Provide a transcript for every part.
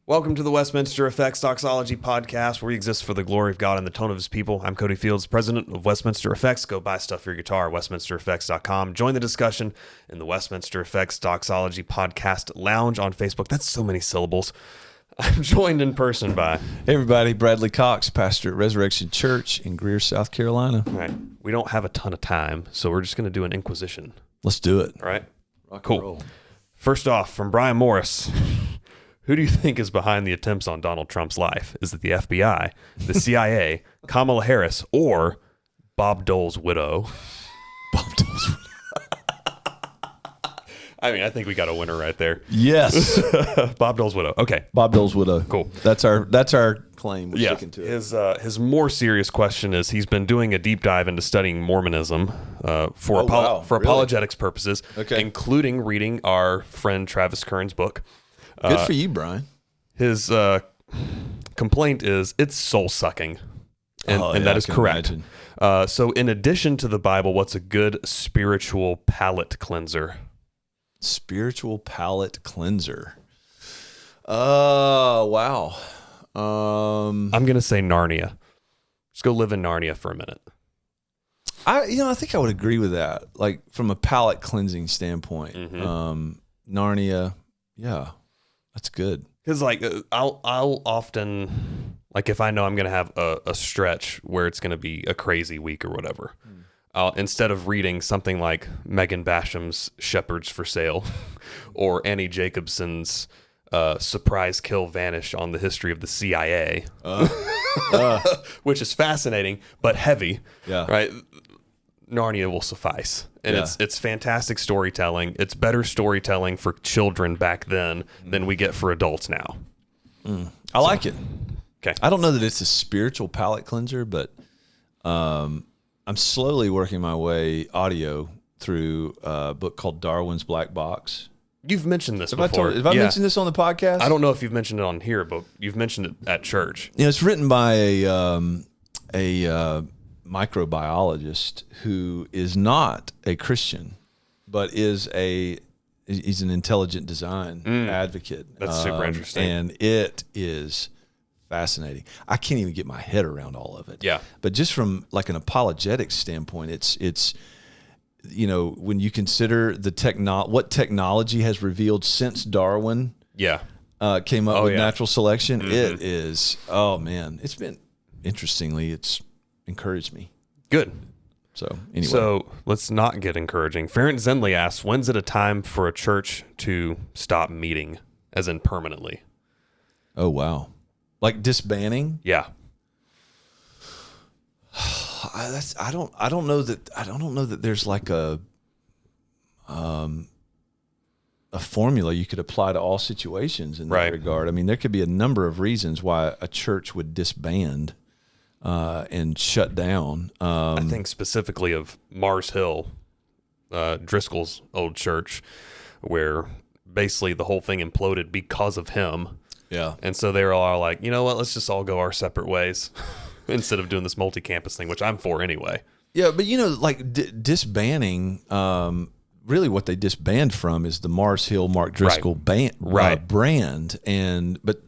Welcome to the Westminster Effects Doxology Podcast, where we exist for the glory of God and the tone of his people. I'm Cody Fields, president of Westminster Effects. Go buy stuff for your guitar at westminstereffects.com. Join the discussion in the Westminster Effects Doxology Podcast Lounge on Facebook. That's so many syllables. I'm joined in person by... Hey everybody, Bradley Cox, pastor at Resurrection Church in Greer, South Carolina. All right. We don't have a ton of time, so we're just going to do an inquisition. Let's do it. All right? Rock Cool. and roll. First off, from Brian Morris... Who do you think is behind the attempts on Donald Trump's life? Is it the FBI, the CIA, Kamala Harris, or Bob Dole's widow? Bob Dole's widow. I mean, I think we got a winner right there. Yes. Bob Dole's widow. Okay. Bob Dole's widow. Cool. That's our claim. We're sticking to it. His more serious question is he's been doing a deep dive into studying Mormonism for Really? apologetics purposes, Okay. including reading our friend Travis Kern's book. Good for you, Brian. His complaint is it's soul-sucking, and that is correct. So in addition to the Bible, what's a good spiritual palate cleanser? Spiritual palate cleanser. Wow. I'm going to say Narnia. Just go live in Narnia for a minute. I think I would agree with that. Like from a palate cleansing standpoint. Narnia, yeah. That's good. Because like I'll often, like if I know I'm going to have a stretch where it's going to be a crazy week or whatever, instead of reading something like Megan Basham's Shepherds for Sale or Annie Jacobson's Surprise Kill Vanish on the history of the CIA, which is fascinating but heavy, right? Narnia will suffice. And it's fantastic storytelling. It's better storytelling for children back then than we get for adults now. I like it. Okay. I don't know that it's a spiritual palate cleanser, but I'm slowly working my way audio through a book called Darwin's Black Box. You've mentioned this before. Have I mentioned this on the podcast? I don't know if you've mentioned it on here, but you've mentioned it at church. It's written by a microbiologist who is not a Christian, but he's an intelligent design advocate. That's super interesting. And it is fascinating. I can't even get my head around all of it. Yeah. But just from like an apologetics standpoint, it's when you consider what technology has revealed since Darwin came up with natural selection, it is, it's been, it's encouraged me. Good. So anyway. So let's not get encouraging. Ferent Zenley asks, when's it a time for a church to stop meeting, as in permanently? Oh, wow. Like disbanding? Yeah. I don't know that there's like a formula you could apply to all situations in that regard. I mean, there could be a number of reasons why a church would disband and shut down. I think specifically of Mars Hill, Driscoll's old church, where basically the whole thing imploded because of him. Yeah. And so they were all like, you know what, let's just all go our separate ways instead of doing this multi-campus thing, which I'm for anyway. Yeah, but disbanding, really what they disband from is the Mars Hill Mark Driscoll brand. But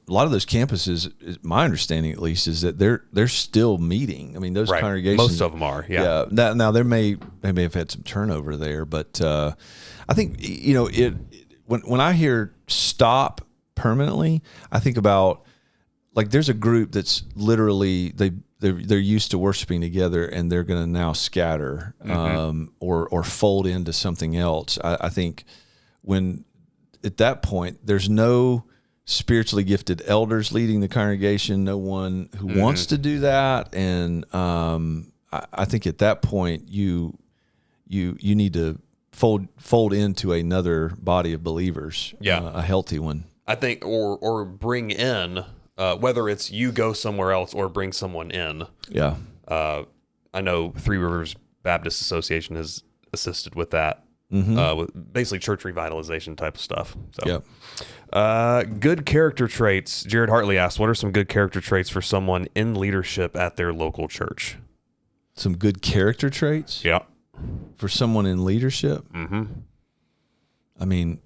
a lot of those campuses, my understanding at least, is that they're still meeting. I mean, those congregations, most of them are. Yeah. Now they may have had some turnover there, but I think when I hear stop permanently, I think about like there's a group that's literally they're used to worshiping together and they're going to now scatter or fold into something else. I think when at that point there's no spiritually gifted elders leading the congregation, no one who wants to do that, and I think at that point you need to fold into another body of believers, a healthy one. I think, or bring in, whether it's you go somewhere else or bring someone in. Yeah. I know Three Rivers Baptist Association has assisted with that. With basically church revitalization type of stuff. So, good character traits. Jared Hartley asked, what are some good character traits for someone in leadership at their local church? Some good character traits? Yeah. For someone in leadership? I mean,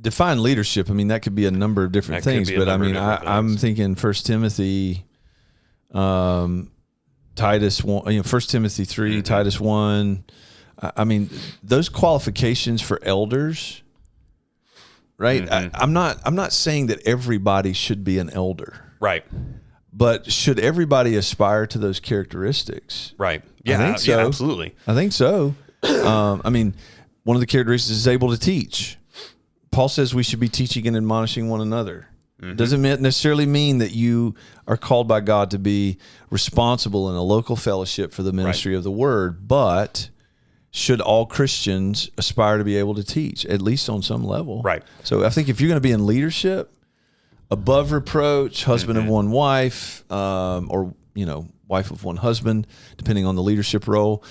define leadership. I mean, that could be a number of different things, but I mean, I'm thinking 1 Timothy, Titus 1, 1 Timothy 3, Titus 1. I mean, those qualifications for elders, right? I'm not saying that everybody should be an elder. Right. But should everybody aspire to those characteristics? Right. Yeah, I think so. Yeah, absolutely. I think so. I mean, one of the characteristics is able to teach. Paul says we should be teaching and admonishing one another. Doesn't necessarily mean that you are called by God to be responsible in a local fellowship for the ministry of the word, but should all Christians aspire to be able to teach, at least on some level? Right. So I think if you're going to be in leadership, above reproach, husband of one wife, or, wife of one husband, depending on the leadership role,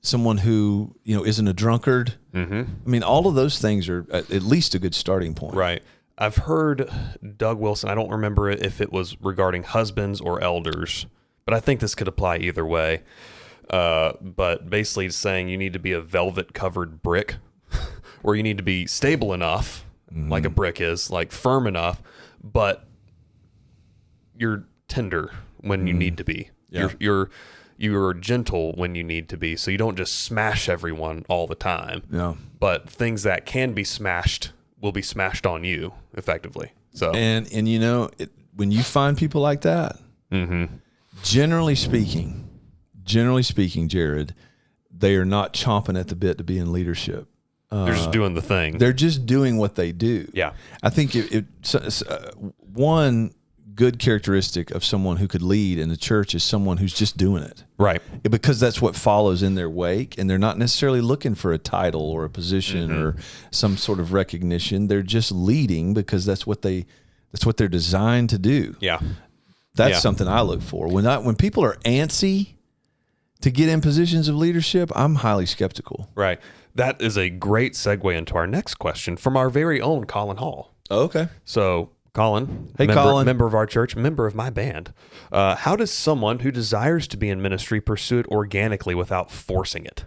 someone who, isn't a drunkard. I mean, all of those things are at least a good starting point. Right. I've heard Doug Wilson, I don't remember if it was regarding husbands or elders, but I think this could apply either way. But basically saying you need to be a velvet covered brick where you need to be stable enough, like a brick is, like firm enough, but you're tender when you need to be. Yeah. You're gentle when you need to be, so you don't just smash everyone all the time. Yeah. But things that can be smashed will be smashed on you effectively. So and when you find people like that, generally speaking, Jared, they are not chomping at the bit to be in leadership. they're just doing the thing. They're just doing what they do. Yeah. I think one good characteristic of someone who could lead in the church is someone who's just doing it. Right. Because that's what follows in their wake, and they're not necessarily looking for a title or a position or some sort of recognition. They're just leading because that's what they're designed to do. Yeah. That's something I look for. When people are antsy to get in positions of leadership, I'm highly skeptical. Right. That is a great segue into our next question from our very own Colin Hall. Oh, okay. So, Colin, Colin. member of our church, member of my band. How does someone who desires to be in ministry pursue it organically without forcing it?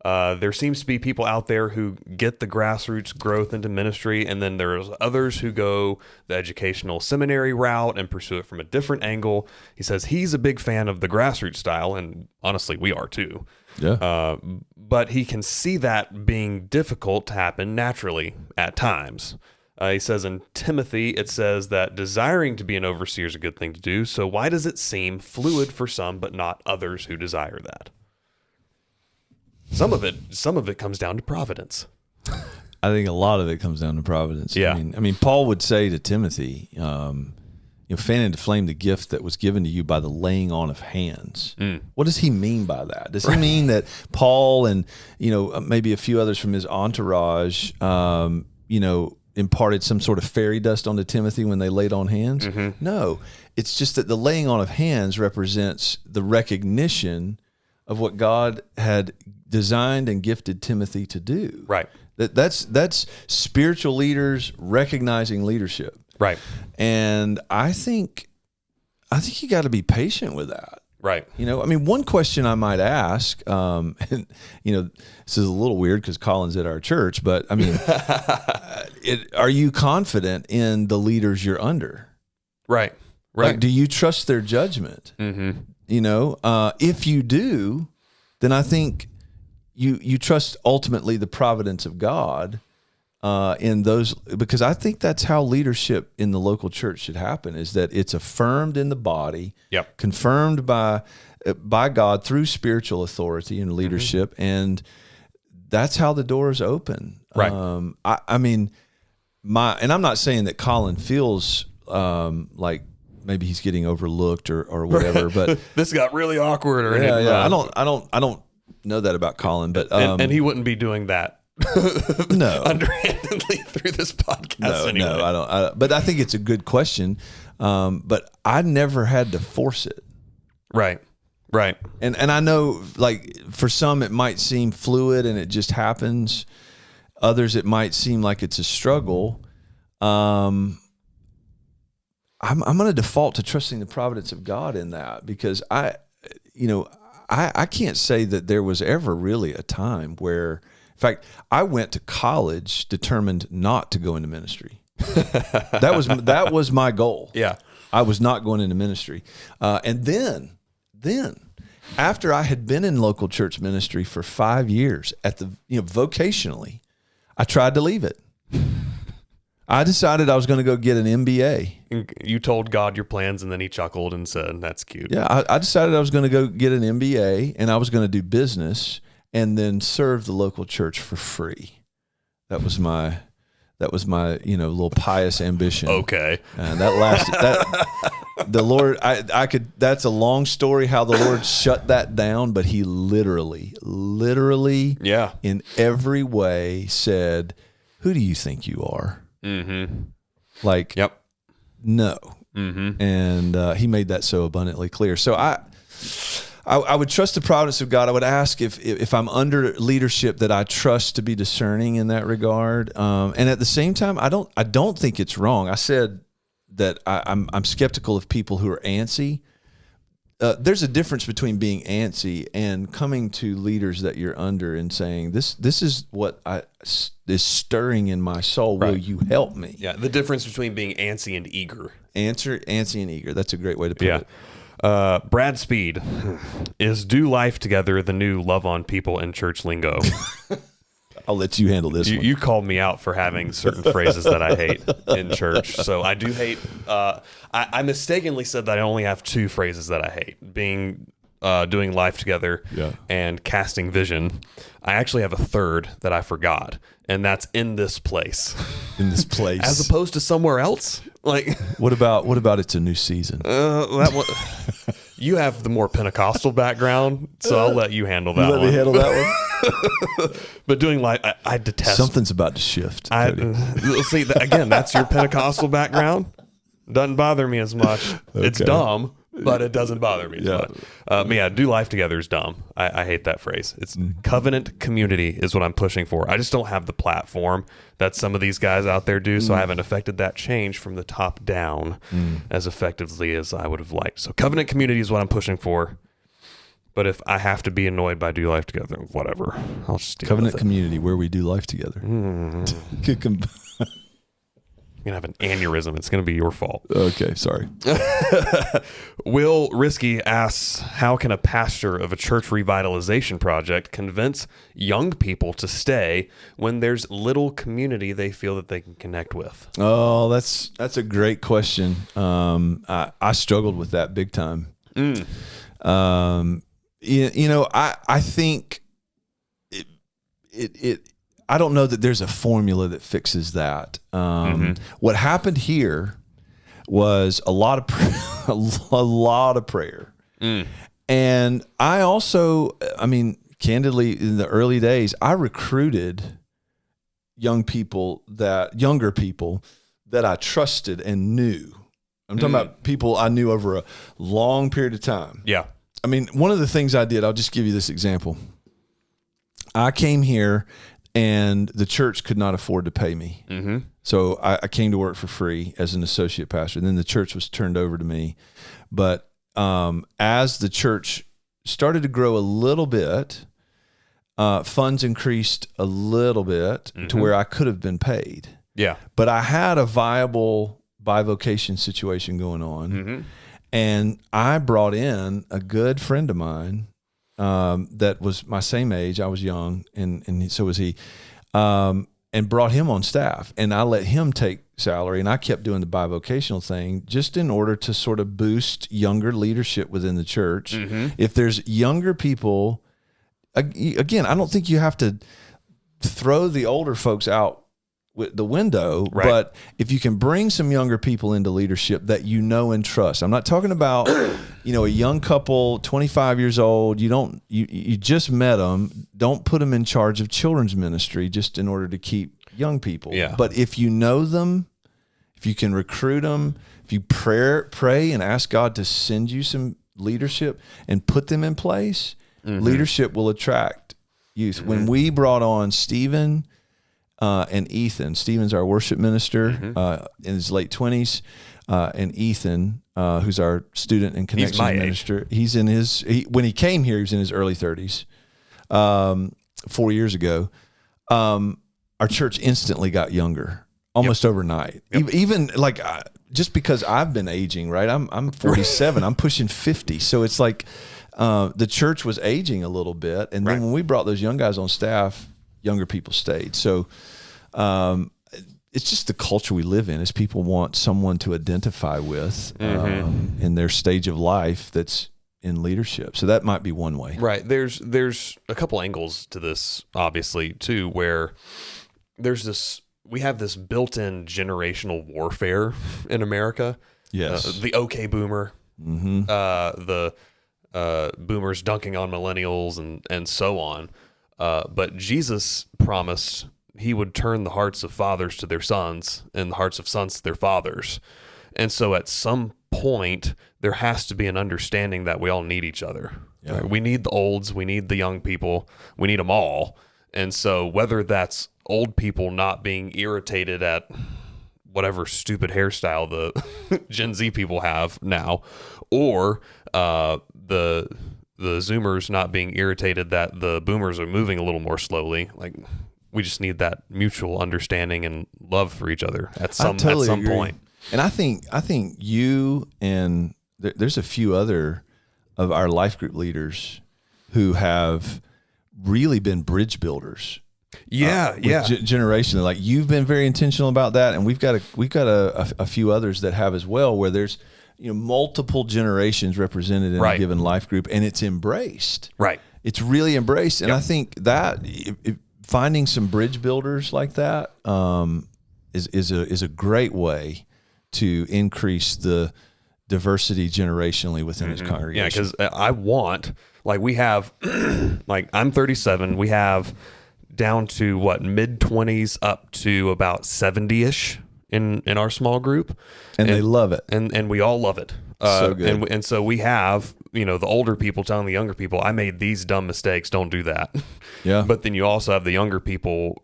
There seems to be people out there who get the grassroots growth into ministry, and then there's others who go the educational seminary route and pursue it from a different angle. He says he's a big fan of the grassroots style, and honestly, we are too. Yeah. But he can see that being difficult to happen naturally at times. He says in Timothy, it says that desiring to be an overseer is a good thing to do. So why does it seem fluid for some, but not others who desire that? Some of it comes down to providence. I think a lot of it comes down to providence. Yeah. I mean, Paul would say to Timothy, fan into flame the gift that was given to you by the laying on of hands. What does he mean by that? Does he mean that Paul and, maybe a few others from his entourage, imparted some sort of fairy dust onto Timothy when they laid on hands? No, it's just that the laying on of hands represents the recognition of what God had designed and gifted Timothy to do. Right. That's spiritual leaders recognizing leadership. Right. And I think you got to be patient with that. Right. One question I might ask, and, this is a little weird because Colin's at our church, but are you confident in the leaders you're under? Right. Right. Like, do you trust their judgment? If you do, then I think you trust ultimately the providence of God in those, because I think that's how leadership in the local church should happen, is that it's affirmed in the body, confirmed by God through spiritual authority and leadership, and that's how the doors open. Right. And I'm not saying that Colin feels like maybe he's getting overlooked or whatever, but this got really awkward. Or yeah. I don't know that about Colin, but and he wouldn't be doing that. No, underhandedly through this podcast. No, I don't. But I think it's a good question. But I never had to force it. Right. And I know, like, for some it might seem fluid and it just happens. Others it might seem like it's a struggle. I'm going to default to trusting the providence of God in that, because I can't say that there was ever really a time where In fact, I went to college determined not to go into ministry. That was my goal. Yeah. I was not going into ministry. And then after I had been in local church ministry for 5 years vocationally, I tried to leave it. I decided I was going to go get an MBA. You told God your plans, and then he chuckled and said, "That's cute." Yeah, I decided I was going to go get an MBA, and I was going to do business and then serve the local church for free. That was my little pious ambition. Okay. And that lasted. The Lord, I could. That's a long story how the Lord shut that down, but He literally, Yeah. in every way said, "Who do you think you are?" Mm-hmm. Like, Yep. no. Mm-hmm. And He made that so abundantly clear. So I would trust the providence of God. I would ask if I'm under leadership that I trust to be discerning in that regard. And at the same time, I don't think it's wrong. I said that I'm skeptical of people who are antsy. There's a difference between being antsy and coming to leaders that you're under and saying, this is what is stirring in my soul. Will you help me? Yeah. The difference between being antsy and eager. Antsy and eager. That's a great way to put it. Brad Speed, is do life together the new love on people in church lingo? I'll let you handle this one. You called me out for having certain phrases that I hate in church. So I do hate, I mistakenly said that I only have 2 phrases that I hate, being doing life together and casting vision. I actually have a third that I forgot, and that's in this place. In this place. As opposed to somewhere else? Like, what about it's a new season? That one, you have the more Pentecostal background, so I'll let you handle that Let me handle that one. But doing life, I detest. Something's about to shift. See, again, that's your Pentecostal background. Doesn't bother me as much. Okay. It's dumb, but it doesn't bother me as much. But yeah, do life together is dumb. I hate that phrase. It's covenant community is what I'm pushing for. I just don't have the platform that some of these guys out there do, so I haven't affected that change from the top down as effectively as I would have liked. So covenant community is what I'm pushing for. But if I have to be annoyed by do life together, whatever, I'll just deal covenant with it. community where we do life together. You're going to have an aneurysm. It's going to be your fault. Okay, sorry. Will Risky asks, how can a pastor of a church revitalization project convince young people to stay when there's little community they feel that they can connect with? Oh, that's a great question. I struggled with that big time. I think it I don't know that there's a formula that fixes that. What happened here was a lot of prayer. And I also, candidly, in the early days, I recruited younger people that I trusted and knew. I'm talking about people I knew over a long period of time. Yeah. One of the things I did, I'll just give you this example. I came here and the church could not afford to pay me. So I came to work for free as an associate pastor. And then the church was turned over to me. But as the church started to grow a little bit, funds increased a little bit to where I could have been paid. Yeah. But I had a viable bivocation situation going on. And I brought in a good friend of mine that was my same age. I was young, and so was he, and brought him on staff. And I let him take salary, and I kept doing the bivocational thing just in order to sort of boost younger leadership within the church. If there's younger people, again, I don't think you have to throw the older folks out with the window, right. But if you can bring some younger people into leadership that you know and trust. I'm not talking about, a young couple, 25 years old, you just met them, don't put them in charge of children's ministry just in order to keep young people. Yeah. But if you know them, if you can recruit them, if you pray and ask God to send you some leadership and put them in place, leadership will attract youth. When we brought on Stephen and Ethan. Stephen's our worship minister in his late 20s, and Ethan, who's our student and connections minister. He's in when he came here, he was in his early 30s, 4 years ago. our church instantly got younger, almost overnight. Even like just because I've been aging, right? I'm 47. I'm pushing 50. So it's like the church was aging a little bit, and then when we brought those young guys on staff, younger people stayed. So it's just the culture we live in. Is people want someone to identify with in their stage of life that's in leadership. So that might be one way. Right. There's a couple angles to this, obviously, too, where we have this built-in generational warfare in America. Yes. The okay boomer, the boomers dunking on millennials and so on. But Jesus promised he would turn the hearts of fathers to their sons and the hearts of sons to their fathers. And so at some point, there has to be an understanding that we all need each other. Yeah. Right? We need the olds, we need the young people, we need them all. And so whether that's old people not being irritated at whatever stupid hairstyle the Gen Z people have now, or the Zoomers not being irritated that the boomers are moving a little more slowly, like we just need that mutual understanding and love for each other at some point. And I think you and there's a few other of our life group leaders who have really been bridge builders. Generationally, like you've been very intentional about that, and we've got a few others that have as well, where there's multiple generations represented in a given life group, and it's embraced. Right, it's really embraced, and I think that finding some bridge builders like that is a great way to increase the diversity generationally within his congregation. Yeah, because I want, like we have, like I'm 37, we have down to mid-20s up to about 70-ish in our small group. And they love it. And we all love it. So good. And so we have, the older people telling the younger people, I made these dumb mistakes, don't do that. Yeah. But then you also have the younger people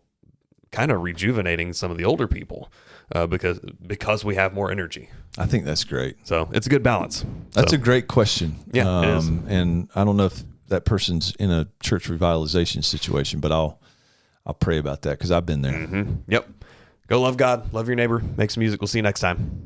kind of rejuvenating some of the older people because we have more energy. I think that's great. So it's a good balance. That's a great question. Yeah, it is. And I don't know if that person's in a church revitalization situation, but I'll pray about that because I've been there. Mm-hmm. Yep. Go love God, love your neighbor, make some music. We'll see you next time.